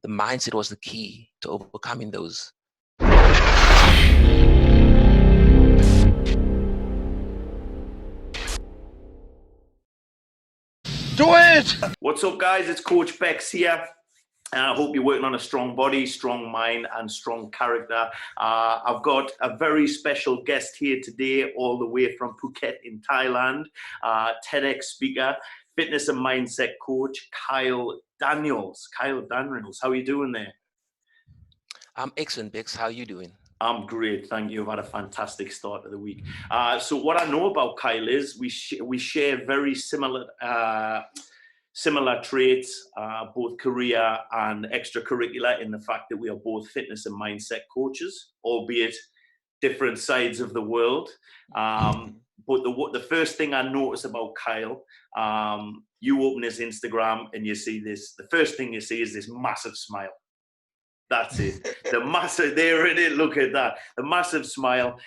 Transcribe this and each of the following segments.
the mindset was the key to overcoming those. Do it! What's up, guys? It's Coach Bex here. I hope you're working on a strong body, strong mind, and strong character. I've got a very special guest here today, all the way from Phuket in Thailand, TEDx speaker, fitness and mindset coach, Kyle Daniels. Kyle Daniels, how are you doing there? I'm excellent, Bex. How are you doing? I'm great, thank you. I've had a fantastic start of the week. So what I know about Kyle is we share very similar traits, both career and extracurricular, in the fact that we are both fitness and mindset coaches, albeit different sides of the world. But the first thing I noticed about Kyle, you open his Instagram and you see this. The first thing you see is this massive smile. That's it. The massive, there it is. Look at that. The massive smile,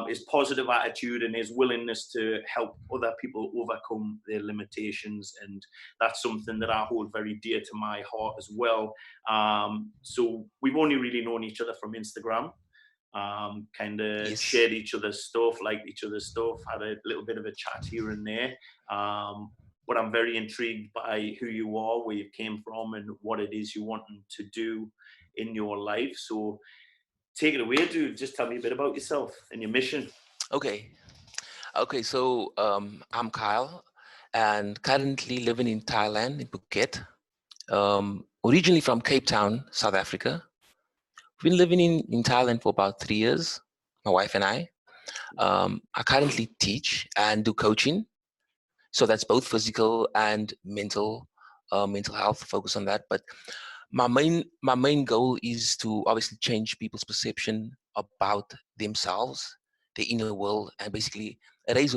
his positive attitude and his willingness to help other people overcome their limitations. And that's something that I hold very dear to my heart as well. So we've only really known each other from Instagram, kind of Yes. shared each other's stuff, liked each other's stuff, had a little bit of a chat here and there. But I'm very intrigued by who you are, where you came from, and what it is you want to do in your life. So take it away, dude. Just tell me a bit about yourself and your mission. Okay. So I'm Kyle, and currently living in Thailand, in Phuket. Originally from Cape Town, South Africa. We've been living in Thailand for about 3 years, my wife and I. I currently teach and do coaching. So that's both physical and mental health, focus on that. But my main goal is to obviously change people's perception about themselves, their inner world, and basically raise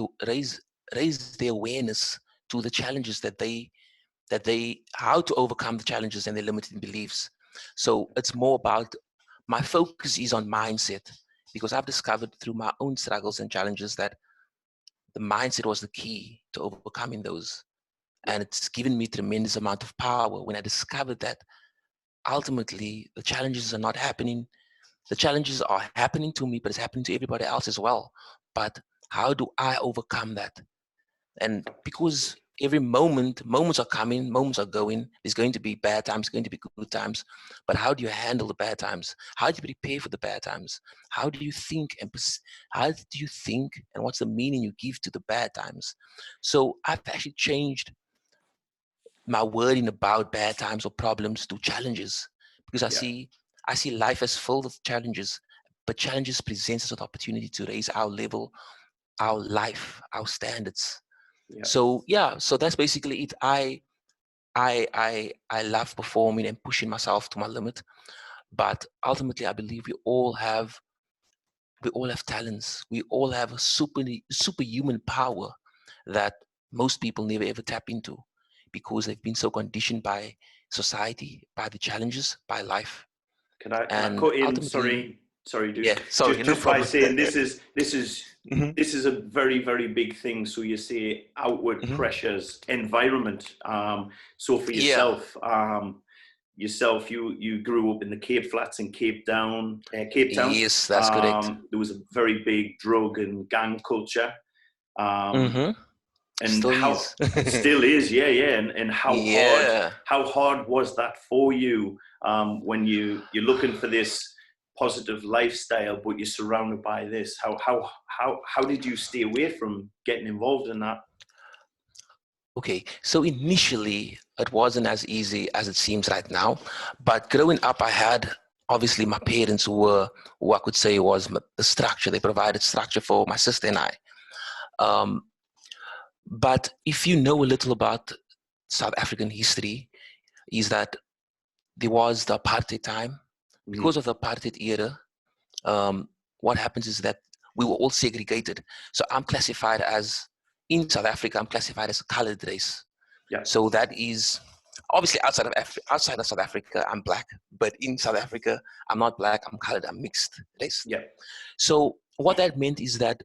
their awareness to the challenges that they how to overcome the challenges and their limiting beliefs. So it's more about, my focus is on mindset, because I've discovered through my own struggles and challenges that the mindset was the key to overcoming those. And it's given me tremendous amount of power when I discovered that ultimately the challenges are not happening. The challenges are happening to me, but it's happening to everybody else as well. But how do I overcome that? And because every moments are coming, moments are going. There's going to be bad times, going to be good times. But how do you handle the bad times? How do you prepare for the bad times? How do you think and what's the meaning you give to the bad times? So I've actually changed my wording about bad times or problems to challenges, because I see life as full of challenges, but challenges presents us an opportunity to raise our level, our life, our standards. So that's basically it. I love performing and pushing myself to my limit, but ultimately I believe we all have talents. We all have a superhuman power that most people never ever tap into, because they've been so conditioned by society, by the challenges, by life. Can I cut in? Sorry, dude. Yeah, sorry, just by saying this is mm-hmm. this is a very, very big thing. So you say outward Mm-hmm. pressures, environment. So for yourself, you grew up in the Cape Flats in Cape Town. Yes, that's correct. There was a very big drug and gang culture. Mm-hmm. And Still is. And how hard was that for you, when you're looking for this positive lifestyle, but you're surrounded by this? How did you stay away from getting involved in that? Okay, so initially it wasn't as easy as it seems right now, but growing up, I had obviously my parents who I could say was the structure. They provided structure for my sister and I. But if you know a little about South African history, is that there was the apartheid time. Because of the apartheid era, what happens is that we were all segregated. So I'm classified as, in South Africa, I'm classified as a colored race. Yeah. So that is obviously outside of South Africa, I'm black, but in South Africa, I'm not black, I'm colored, I'm mixed race. Yeah. So what that meant is that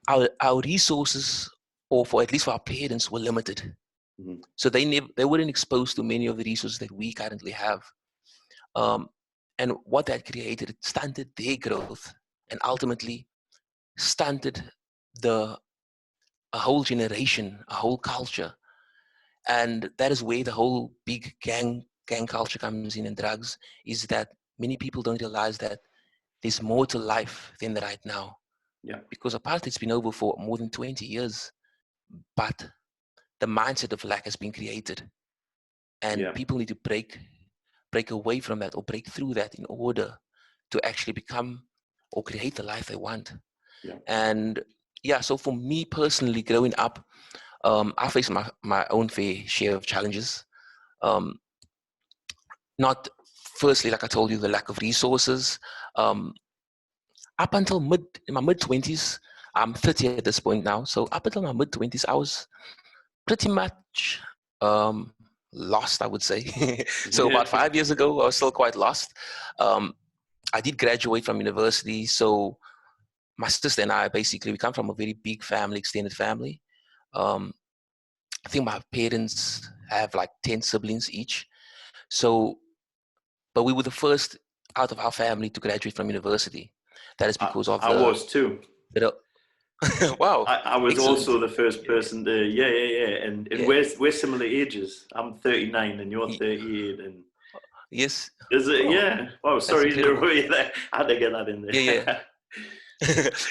our resources, or for at least for our parents, were limited. So they weren't exposed to many of the resources that we currently have. And what that created, it stunted their growth and ultimately stunted the a whole generation, a whole culture. And that is where the whole big gang culture comes in, and drugs, is that many people don't realize that there's more to life than the right now. Yeah. Because apartheid's been over for more than 20 years, but the mindset of lack has been created, and Yeah. people need to break away from that or break through that in order to actually become or create the life they want. Yeah. And yeah, so for me personally, growing up, I faced my own fair share of challenges. Um, not firstly, like I told you, the lack of resources. Um, Up until in my mid 20s, I'm 30 at this point now. So up until my mid 20s, I was pretty much lost, I would say. So Yeah. about 5 years ago, I was still quite lost. Um, I did graduate from university. So my sister and I, basically, we come from a very big family, extended family. Um, I think my parents have like 10 siblings each. So, but we were the first out of our family to graduate from university. That is because of I was too. the wow, I was excellent. also the first Yeah, person to, yeah. And yeah. we're similar ages. I'm 39 and you're Ye- 38. And Yes. is it, Oh, yeah. Oh, that's sorry to incredible. interrupt you there. I had to get that in Yeah, yeah. there.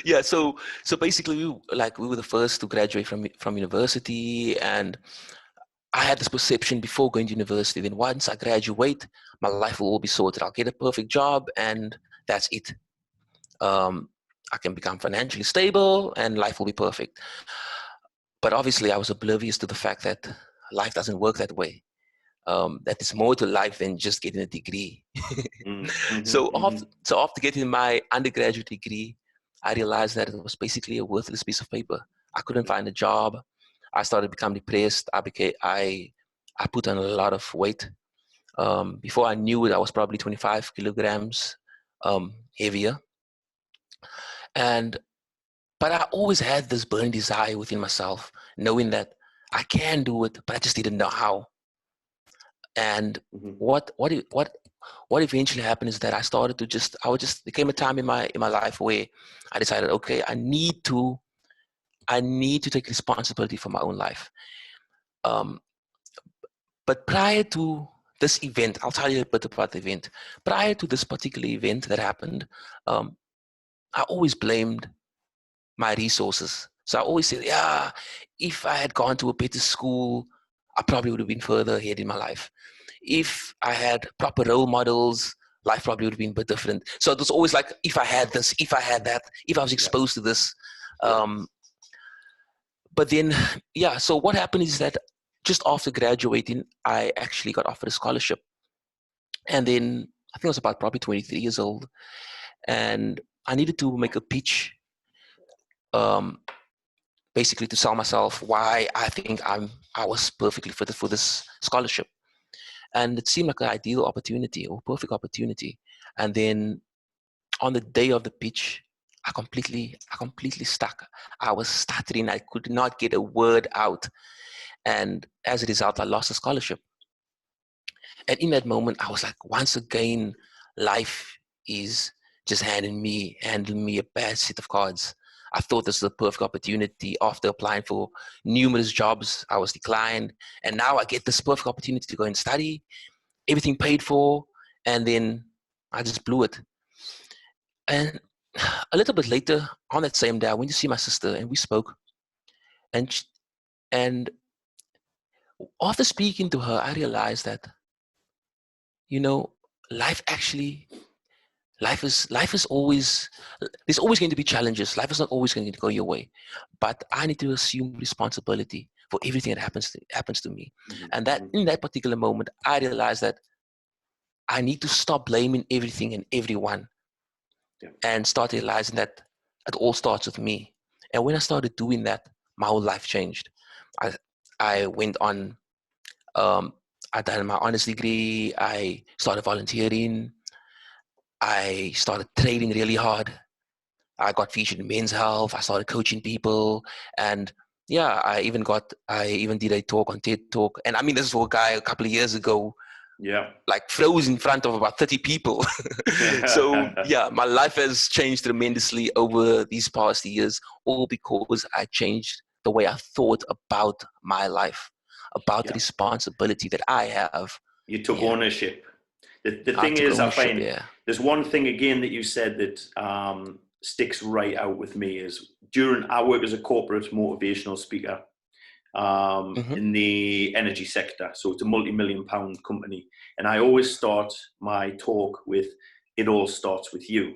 Yeah, so basically we were the first to graduate from university, and I had this perception before going to university, then once I graduate, my life will all be sorted. I'll get a perfect job and that's it. Um, I can become financially stable and life will be perfect. But obviously I was oblivious to the fact that life doesn't work that way. That there's more to life than just getting a degree. So after getting my undergraduate degree, I realized that it was basically a worthless piece of paper. I couldn't find a job. I started to become depressed. I put on a lot of weight. Before I knew it, I was probably 25 kilograms heavier. And but I always had this burning desire within myself, knowing that I can do it, but I just didn't know how. And what eventually happened is that I started to there came a time in my life where I decided, okay, I need to take responsibility for my own life. Um, but prior to this event, I'll tell you a bit about the event. Prior to this particular event that happened, um, I always blamed my resources. So I always said, yeah, if I had gone to a better school, I probably would have been further ahead in my life. If I had proper role models, life probably would have been a bit different. So it was always like, if I had this, if I had that, if I was Yeah. exposed to this. Yeah. But then, yeah, so what happened is that just after graduating, I actually got offered a scholarship. And then I think I was about probably 23 years old. And I needed to make a pitch, um, basically to sell myself why I think I was perfectly fitted for this scholarship. And it seemed like an ideal opportunity or perfect opportunity. And then on the day of the pitch, I completely stuck. I was stuttering. I could not get a word out. And as a result, I lost the scholarship. And in that moment, I was like, once again, life is just handing me a bad set of cards. I thought this was a perfect opportunity. After applying for numerous jobs, I was declined. And now I get this perfect opportunity to go and study, everything paid for. And then I just blew it. And a little bit later, on that same day, I went to see my sister and we spoke. And, and after speaking to her, I realized that, you know, life actually life is always, there's always going to be challenges. Life is not always going to go your way, but I need to assume responsibility for everything that happens to me. And that in that particular moment, I realized that I need to stop blaming everything and everyone, Yeah. and start realizing that it all starts with me. And when I started doing that, my whole life changed. I went on, um, I done my honors degree. I started volunteering. I started training really hard. I got featured in Men's Health. I started coaching people, and yeah, I even did a talk on TED Talk. And I mean, this was a guy a couple of years ago Yeah. like froze in front of about 30 people. So yeah, my life has changed tremendously over these past years, all because I changed the way I thought about my life, about the Yeah. responsibility that I have. You took Yeah, ownership. The I thing took is, I ownership. find Yeah. there's one thing again that you said that sticks right out with me is during I work as a corporate motivational speaker Mm-hmm. in the energy sector. So it's a multi-million-pound company. And I always start my talk with, it all starts with you.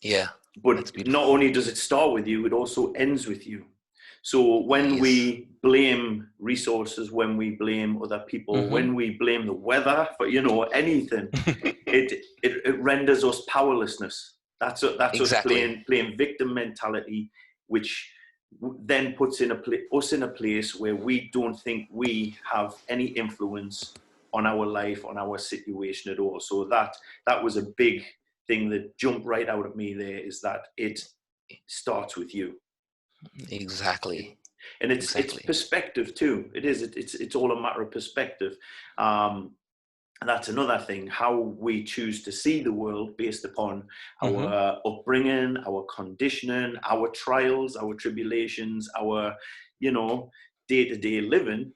Yeah, that's But not beautiful. only does it start with you, it also ends with you. So when Yes. we blame resources, when we blame other people, Mm-hmm. when we blame the weather for, anything, it renders us powerlessness. That's us Exactly. playing victim mentality, which then puts us in a place where we don't think we have any influence on our life, on our situation at all. So that was a big thing that jumped right out at me there, is that it starts with you. Exactly. And it's Exactly. perspective too. It's all a matter of perspective. And that's another thing, how we choose to see the world based upon Mm-hmm. our upbringing, our conditioning, our trials, our tribulations, our, day-to-day living.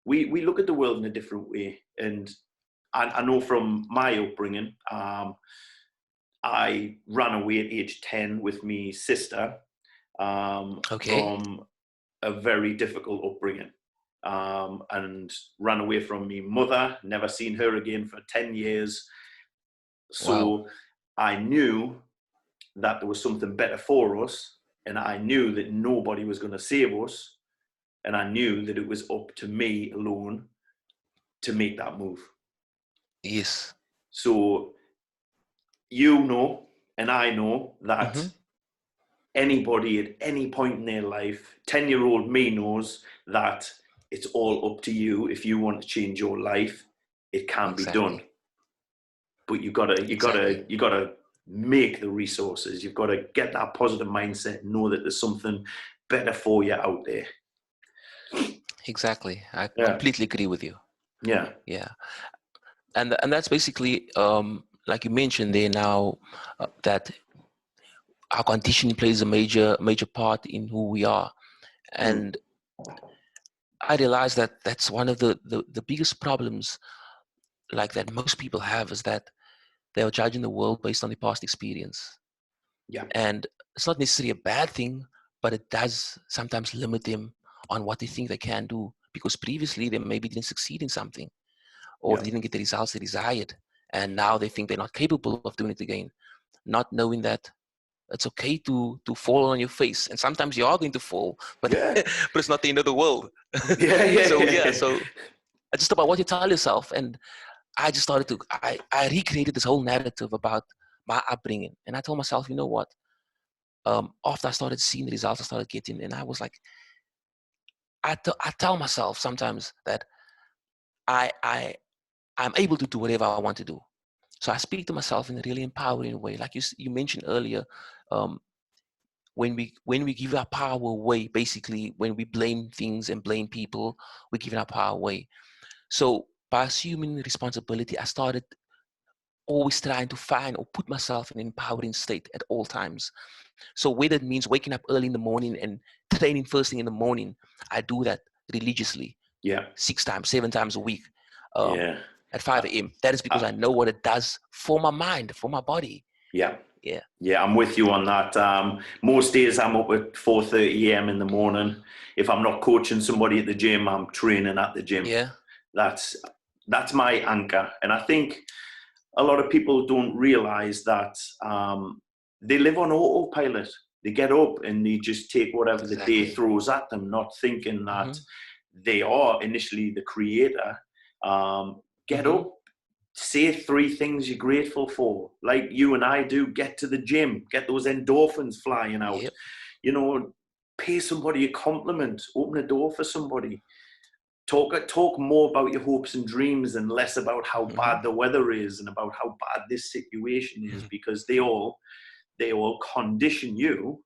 We look at the world in a different way. And I know from my upbringing, I ran away at age 10 with my sister Okay. from a very difficult upbringing, and ran away from my mother, never seen her again for 10 years. Wow. So I knew that there was something better for us, and I knew that nobody was going to save us, and I knew that it was up to me alone to make that move. Yes. So and I know that Mm-hmm. anybody at any point in their life, 10-year-old me knows that it's all up to you. If you want to change your life, it can be done. Exactly. But Exactly. you gotta make the resources. You've got to get that positive mindset, know that there's something better for you out there. Exactly. I Yeah. completely agree with you. Yeah. Yeah. And that's basically like you mentioned there now, that our conditioning plays a major part in who we are. Mm. And I realize that that's one of the biggest problems, like that most people have, is that they are judging the world based on their past experience. Yeah. And it's not necessarily a bad thing, but it does sometimes limit them on what they think they can do, because previously they maybe didn't succeed in something, or Yeah. they didn't get the results they desired, and now they think they're not capable of doing it again, not knowing that it's okay to fall on your face, and sometimes you are going to fall, but Yeah. but it's not the end of the world. Yeah. So yeah, Yeah. so it's just about what you tell yourself. And I just started to I recreated this whole narrative about my upbringing, and I told myself, you know what, after I started seeing the results I started getting, and I was like, I tell myself sometimes that I I I'm able to do whatever I want to do. So I speak to myself in a really empowering way, like you mentioned earlier. um, when we give our power away, basically when we blame things and blame people, we're giving our power away. So by assuming responsibility, I started always trying to find or put myself in an empowering state at all times. So whether it means waking up early in the morning and training first thing in the morning, I do that religiously, Yeah. 6 times, 7 times a week, um, Yeah. at 5 a.m. That is because Uh, I know what it does for my mind, for my body. yeah. Yeah. Yeah, I'm with you on that. Most days I'm up at 4:30 a.m. in the morning. If I'm not coaching somebody at the gym, I'm training at the gym. Yeah. That's my anchor. And I think a lot of people don't realize that they live on autopilot. They get up and they just take whatever the day Exactly. throws at them, not thinking that Mm-hmm. they are initially the creator. Get Mm-hmm. up, say 3 things you're grateful for, like you and I do. Get to the gym, get those endorphins flying out. Yep. You know, pay somebody a compliment, open a door for somebody. Talk more about your hopes and dreams and less about how Mm-hmm. bad the weather is and about how bad this situation is, Mm-hmm. because they all condition you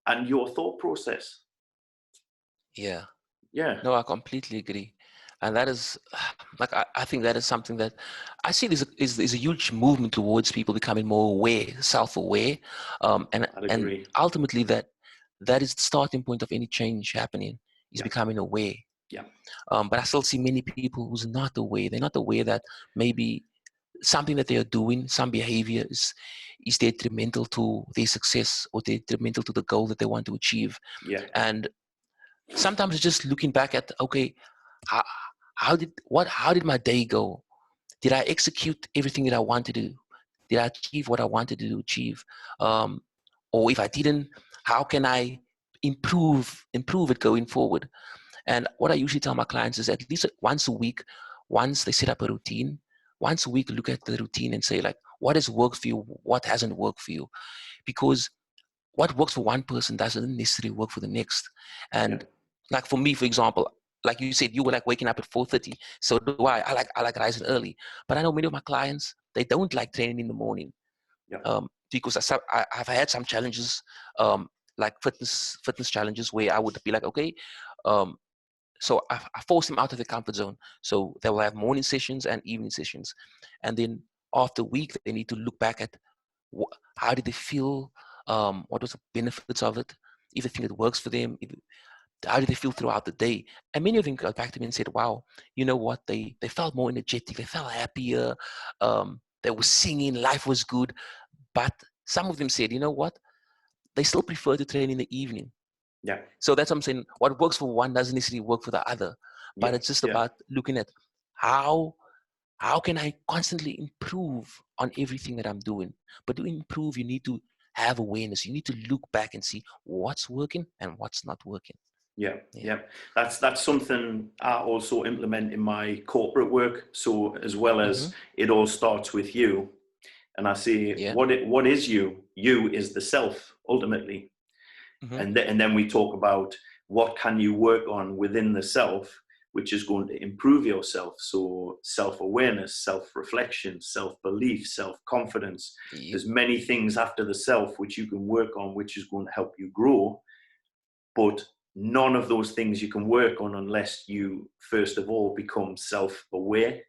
and your thought process. Yeah. Yeah. No, I completely agree. And that is, like, I think that is something that I see is a huge movement towards people becoming more aware, self-aware, I'd and agree. ultimately that is the starting point of any change happening, is Yeah. becoming aware. Yeah. But I still see many people who's not aware. They're not aware that maybe something that they are doing, some behavior is detrimental to their success or detrimental to the goal that they want to achieve. Yeah. And sometimes it's just looking back at, okay, how, how did my day go? Did I execute everything that I wanted to do? Did I achieve what I wanted to achieve? Um, or if I didn't, how can I improve it going forward? And what I usually tell my clients is at least once a week, once they set up a routine, once a week, look at the routine and say, like, what has worked for you? What hasn't worked for you? Because what works for one person doesn't necessarily work for the next. Yeah. And like for me, for example, like you said, you were like waking up at 4:30. So do I. I like rising early. But I know many of my clients, they don't like training in the morning. Yeah. Because I've had some challenges, like fitness challenges, where I would be like, okay, um, so I force them out of the comfort zone. So they will have morning sessions and evening sessions, and then after a week, they need to look back at how did they feel, what was the benefits of it, if they think it works for them, how did they feel throughout the day. And many of them got back to me and said, wow, you know what, they felt more energetic, they felt happier, they were singing, life was good. But some of them said, you know what, they still prefer to train in the evening. Yeah. So that's what I'm saying. What works for one doesn't necessarily work for the other. But Yeah. it's just Yeah. about looking at how how can I constantly improve on everything that I'm doing. But to improve, you need to have awareness. You need to look back and see what's working and what's not working. Yeah, Yeah. yeah. That's something I also implement in my corporate work. So as well Mm-hmm. as it all starts with you, and I say, Yeah. what is you? You is the self ultimately, Mm-hmm. and then we talk about what can you work on within the self, which is going to improve yourself. So self-awareness, self-reflection, self-belief, self-confidence. Yep. There's many things after the self which you can work on, which is going to help you grow. But none of those things you can work on unless you first of all become self-aware.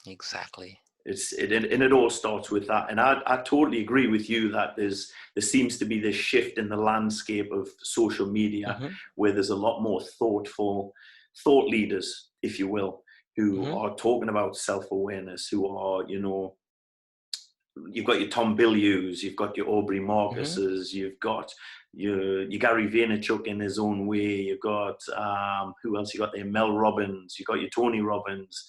Exactly. And it all starts with that. And I totally agree with you that there seems to be this shift in the landscape of social media Mm-hmm. where there's a lot more thought leaders, if you will, who Mm-hmm. are talking about self-awareness, who are, you've got your Tom Billius, you've got your Aubrey Mm-hmm. Marcuses, you've got your Gary Vaynerchuk in his own way, you've got who else you got there? Mel Robbins, you've got your Tony Robbins,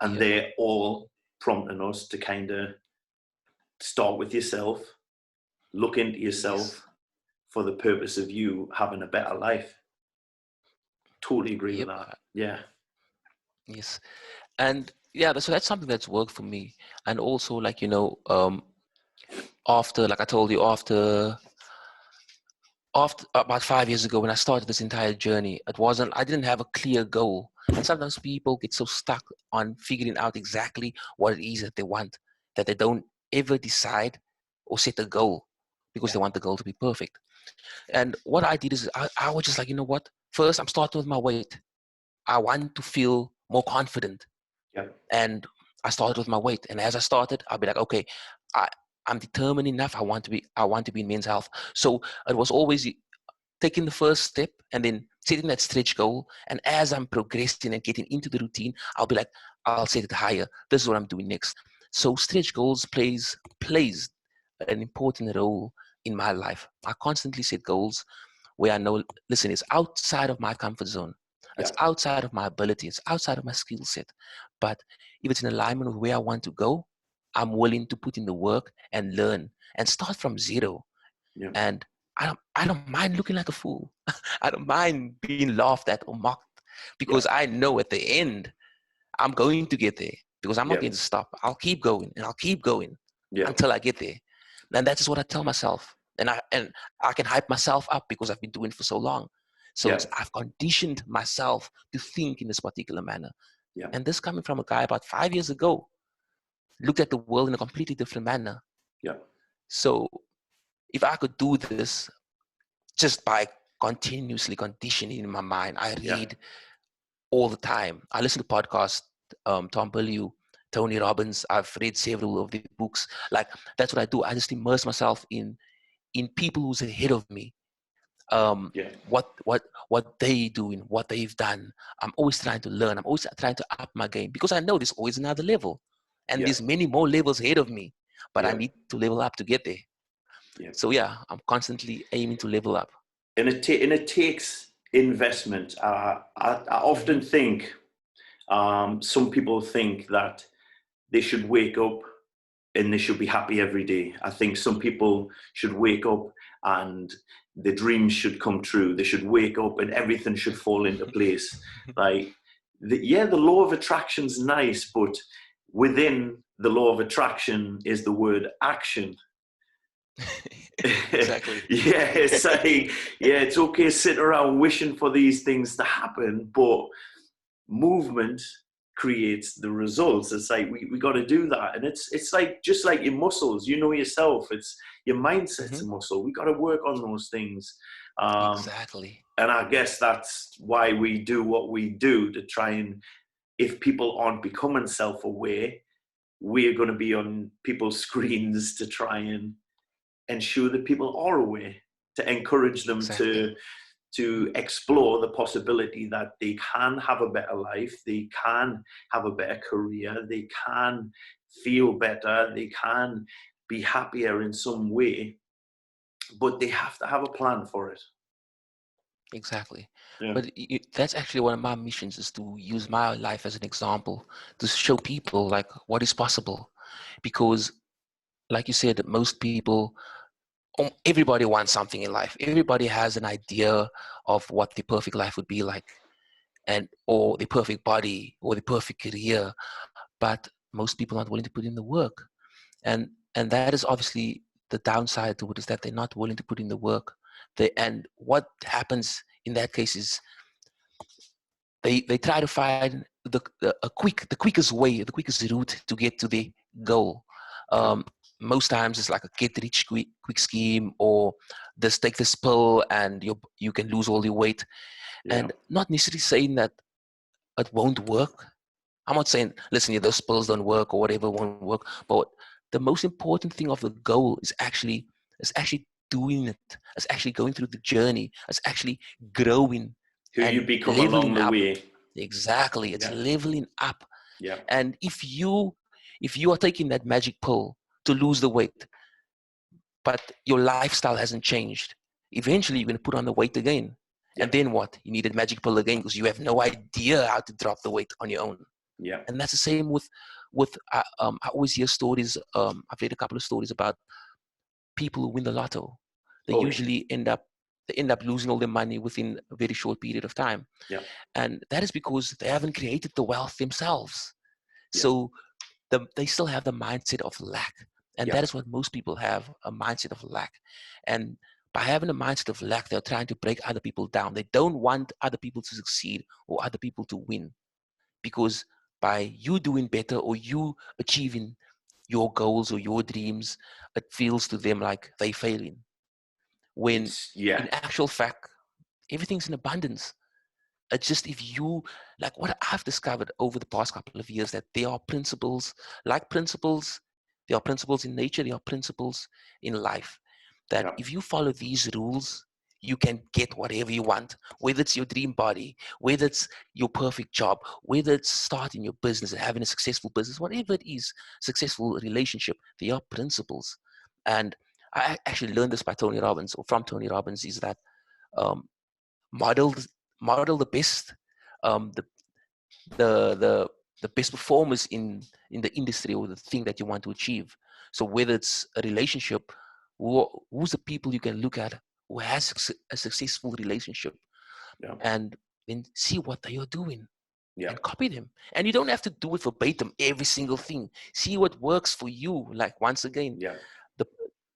and Yep. they're all prompting us to kind of start with yourself, look into Yes. yourself for the purpose of you having a better life. Totally agree with Yep. that. Yeah. Yes. And yeah, so that's something that's worked for me. And also, like, after, like I told you, after about 5 years ago when I started this entire journey, I didn't have a clear goal. And sometimes people get so stuck on figuring out exactly what it is that they want that they don't ever decide or set a goal because Yeah. they want the goal to be perfect. And what I did is I was just like, you know what? First, I'm starting with my weight. I want to feel more confident. Yeah. And I started with my weight. And as I started, I'll be like, okay, I, I'm determined enough. I want to be in men's health. So it was always taking the first step and then setting that stretch goal. And as I'm progressing and getting into the routine, I'll be like, I'll set it higher. This is what I'm doing next. So stretch goals plays an important role in my life. I constantly set goals where I know, listen, it's outside of my comfort zone. It's Yeah. outside of my ability. It's outside of my skill set. But if it's in alignment with where I want to go, I'm willing to put in the work and learn and start from zero. Yeah. And I don't mind looking like a fool. I don't mind being laughed at or mocked Yeah. because I know at the end I'm going to get there because I'm not Yeah. going to stop. I'll keep going and I'll keep going Yeah. until I get there. And that is what I tell myself. And I can hype myself up because I've been doing it for so long. So Yeah. I've conditioned myself to think in this particular manner. Yeah. And this coming from a guy about 5 years ago, looked at the world in a completely different manner. Yeah. So if I could do this just by continuously conditioning in my mind, I Yeah. read, all the time. I listen to podcasts, Tom Bilyeu, Tony Robbins. I've read several of the books. Like, that's what I do. I just immerse myself in people who's ahead of me. Yeah. What they doing, what they've done. I'm always trying to learn. I'm always trying to up my game, because I know there's always another level, and Yeah. there's many more levels ahead of me. But I Yeah. need to level up to get there. Yeah. So yeah, I'm constantly aiming to level up. And it takes investment. I Mm-hmm. often think some people think that they should wake up and they should be happy every day. I think some people should wake up and the dreams should come true. They should wake up and everything should fall into place. Like, the law of attraction's nice, but within the law of attraction is the word action. Exactly. Yeah, it's like, yeah, it's okay sitting around wishing for these things to happen, but movement creates the results. It's like we got to do that, and it's like, just like your muscles, you know yourself. It's your mindset's Mm-hmm. a muscle. We got to work on those things, Exactly. and I guess that's why we do what we do, to try and, if people aren't becoming self-aware, we're going to be on people's screens to try and ensure that people are aware, to encourage them Exactly. to explore the possibility that they can have a better life, they can have a better career, they can feel better, they can be happier in some way, but they have to have a plan for it. Exactly. Yeah. But that's actually one of my missions, is to use my life as an example to show people like what is possible. Because like you said, most people, everybody wants something in life. Everybody has an idea of what the perfect life would be like, and or the perfect body or the perfect career. But most people aren't willing to put in the work. And that is obviously the downside to it, is that they're not willing to put in the work. And what happens in that case is they try to find the quickest way, the quickest route to get to the goal. Yeah. Um, Most times it's like a get rich quick scheme, or just take this pill and you can lose all your weight. Yeah. And not necessarily saying that it won't work. I'm not saying, listen, yeah, those pills don't work or whatever won't work. But the most important thing of the goal is actually doing it. It's actually going through the journey. It's actually growing Who you and become along leveling the up. way. Exactly. It's Yeah. leveling up. Yeah. And if you are taking that magic pill to lose the weight, but your lifestyle hasn't changed, eventually you're going to put on the weight again. Yeah. And then what? You need a magic pill again, because you have no idea how to drop the weight on your own. Yeah. And that's the same with I always hear stories. I've read a couple of stories about people who win the lotto. They Oh yeah. usually end up losing all their money within a very short period of time. Yeah. And that is because they haven't created the wealth themselves. Yeah. So they still have the mindset of lack. And Yeah. that is what most people have, a mindset of lack. And by having a mindset of lack, they're trying to break other people down. They don't want other people to succeed or other people to win. Because by you doing better or you achieving your goals or your dreams, it feels to them like they failing. When It's, yeah. in actual fact, everything's in abundance. It's just, if you, like what I've discovered over the past couple of years, that there are principles, like principles, there are principles in nature, there are principles in life, that Yeah. if you follow these rules, you can get whatever you want, whether it's your dream body, whether it's your perfect job, whether it's starting your business and having a successful business, whatever it is, successful relationship, there are principles. And I actually learned this by Tony Robbins, or from Tony Robbins, is that um, model model the best, um, the the the best performers in the industry or the thing that you want to achieve. So whether it's a relationship, who's the people you can look at who has a successful relationship, Yeah. and then see what they are doing Yeah. and copy them. And you don't have to do it verbatim, every single thing. See what works for you. Like, once again, Yeah. the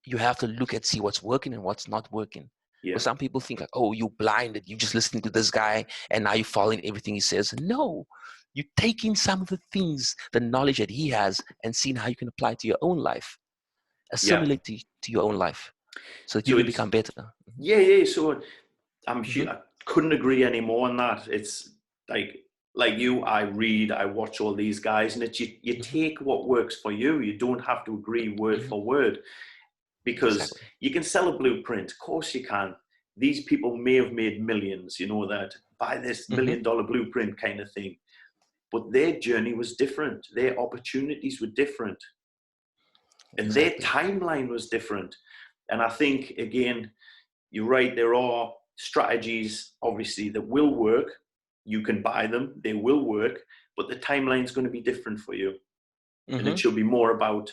you have to look at, see what's working and what's not working. Yeah. Because some people think like, oh, you blinded, you just listening to this guy and now you following everything he says. No, you taking some of the things, the knowledge that he has, and seeing how you can apply it to your own life, Yeah. assimilate to your own life, so that you So can it's, become better. yeah, yeah. So Mm-hmm. I couldn't agree any more on that. It's like, like you, I read, I watch all these guys, and it's you Hmm. take what works for you. You don't have to agree word Hmm. for word, because Exactly. you can sell a blueprint. Of course you can. These people may have made millions, you know, that buy this Hmm. $1 million blueprint kind of thing. But their journey was different. Their opportunities were different. And their Exactly. timeline was different. And I think, again, you're right, there are strategies, obviously, that will work. You can buy them, they will work, but the timeline is going to be different for you. And it Hmm. should be more about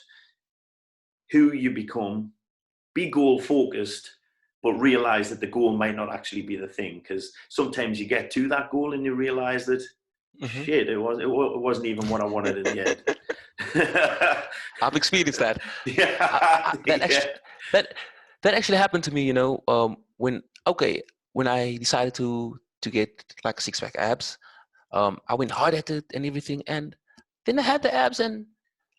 who you become, be goal focused, but realize that the goal might not actually be the thing. Because sometimes you get to that goal and you realize that, Hmm. shit, it wasn't even what I wanted in the end. I've experienced that. Yeah, That yeah, actually that that actually happened to me. When when I decided to get like six pack abs, I went hard at it and everything, and then I had the abs, and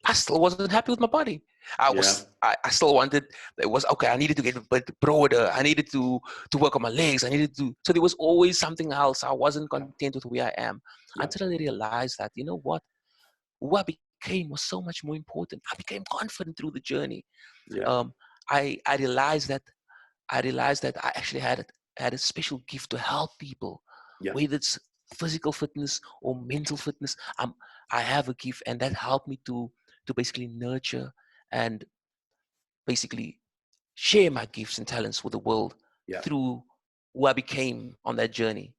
I still wasn't happy with my body. yeah, I still wanted. It was okay. I needed to get a bit broader. I needed to work on my legs. I needed to. So there was always something else. I wasn't content with where I am yeah, until I realized that, you know what, who I became was so much more important. I became confident through the journey. yeah, Um, I realized that I actually had a special gift to help people, yeah, whether it's physical fitness or mental fitness. I have a gift, and that helped me to basically nurture and basically share my gifts and talents with the world yeah, through who I became on that journey.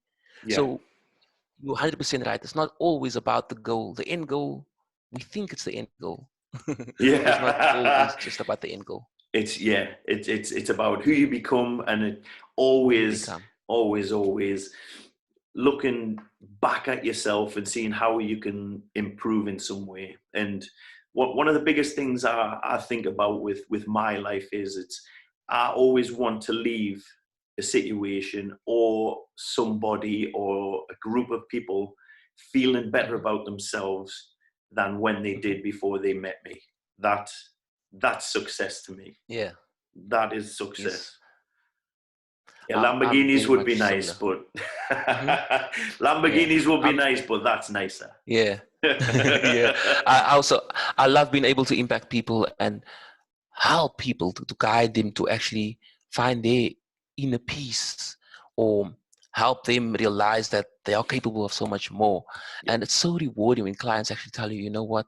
yeah, So you're 100% right. It's not always about the goal. The end goal, we think it's the end goal, but it's not always yeah. just about the end goal. It's about who you Hmm. become, and it Who you always, become. always looking back at yourself and seeing how you can improve in some way. And one of the biggest things I think about with my life is, I always want to leave a situation or somebody or a group of people feeling better Hmm. about themselves than when they Hmm. did before they met me. That that's success to me. Yeah. That is Yes. success. Yeah, I'm Lamborghinis very would be much nice, similar. but Hmm. Yeah. Lamborghinis would be I'm. nice, but that's nicer. Yeah. Yeah. I also I love being able to impact people and help people to guide them to actually find their inner peace, or help them realize that they are capable of so much more. Yeah, And it's so rewarding when clients actually tell you, you know what,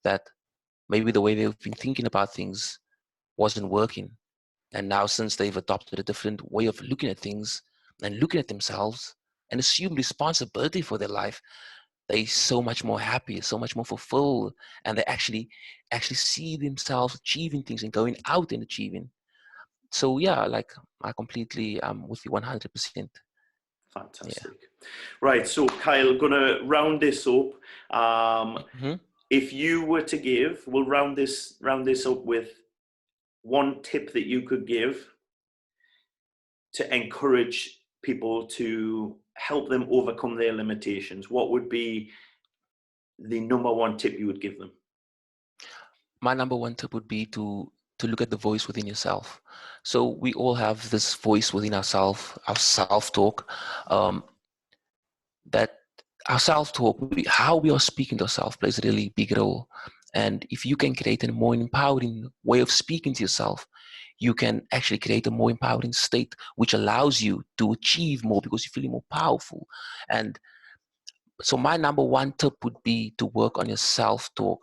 that maybe the way they've been thinking about things wasn't working. And now, since they've adopted a different way of looking at things and looking at themselves and assume responsibility for their life, they so much more happy, so much more fulfilled, and they actually see themselves achieving things and going out and achieving. So yeah, like I completely with you 100%. Yeah. fantastic. Right, so Kyle, gonna round this up. Hmm. If you were to give, we'll round this up with one tip that you could give to encourage people to help them overcome their limitations. What would be the number one tip you would give them? My number one tip would be to look at the voice within yourself. So we all have this voice within ourselves, our self-talk. That our self-talk, how we are speaking to ourselves, plays a really big role. And if you can create a more empowering way of speaking to yourself, you can actually create a more empowering state, which allows you to achieve more because you're feeling more powerful. And so my number one tip would be to work on your self-talk.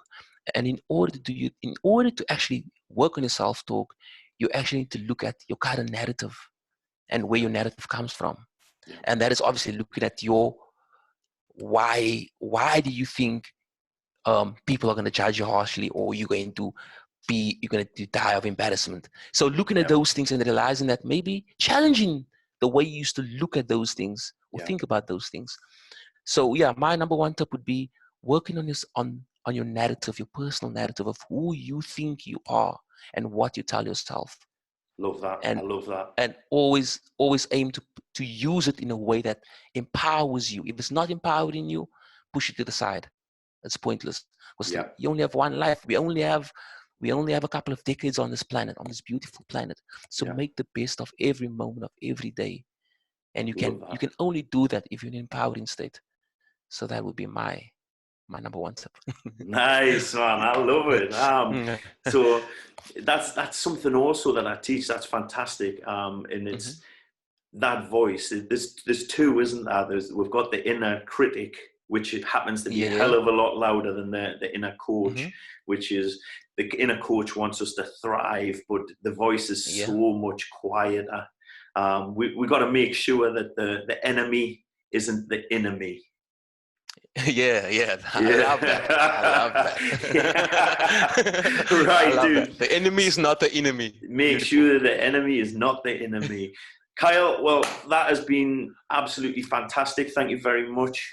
And in order to actually work on your self-talk, you actually need to look at your current narrative and where Yeah, your narrative comes from. yeah, And that is obviously looking at your why do you think people are going to judge you harshly, or you're going to die of embarrassment. So looking at yeah, those things and realizing that, maybe challenging the way you used to look at those things or yeah. think about those things. So yeah, my number one tip would be working on this on your narrative, your personal narrative of who you think you are and what you tell yourself. Love that. I and love that. and always aim to use it in a way that empowers you. If it's not empowering you, push it to the side. It's pointless, because Yeah, you only have one life. We only have a couple of decades on this planet, on this beautiful planet. So yeah. make the best of every moment of every day. And you Love can that. you can only do that if you're in an empowering state. So that would be my number one tip. Nice, man. I love it. So that's something also that I teach. That's fantastic. And it's that voice. There's two, isn't there? We've got the inner critic, which it happens to be a hell of a lot louder than the inner coach, which is the inner coach wants us to thrive, but the voice is so much quieter. We got to make sure that the enemy isn't the enemy. Yeah. I love that. Right, love dude. That. The enemy is not the enemy. Make sure that the enemy is not the enemy. Kyle, well, that has been absolutely fantastic. Thank you very much.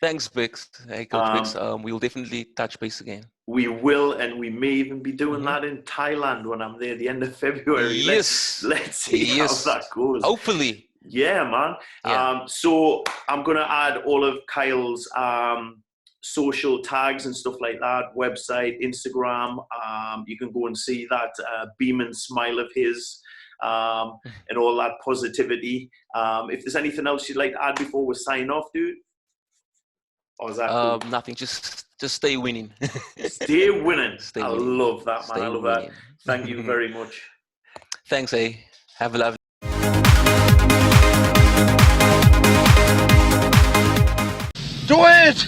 Thanks, Bix. Hey, Coach Bix. We'll definitely touch base again. We will, and we may even be doing that in Thailand when I'm there at the end of February. Yes. Let's see how that goes. Hopefully. Yeah, man. Yeah. So I'm going to add all of Kyle's social tags and stuff like that, website, Instagram. You can go and see that beaming smile of his and all that positivity. If there's anything else you'd like to add before we sign off, dude? Or is that cool? Nothing. Just stay winning. Stay winning. I love that, man. Stay I love winning. that. Thank you very much. Thanks, Have a lovely Do it!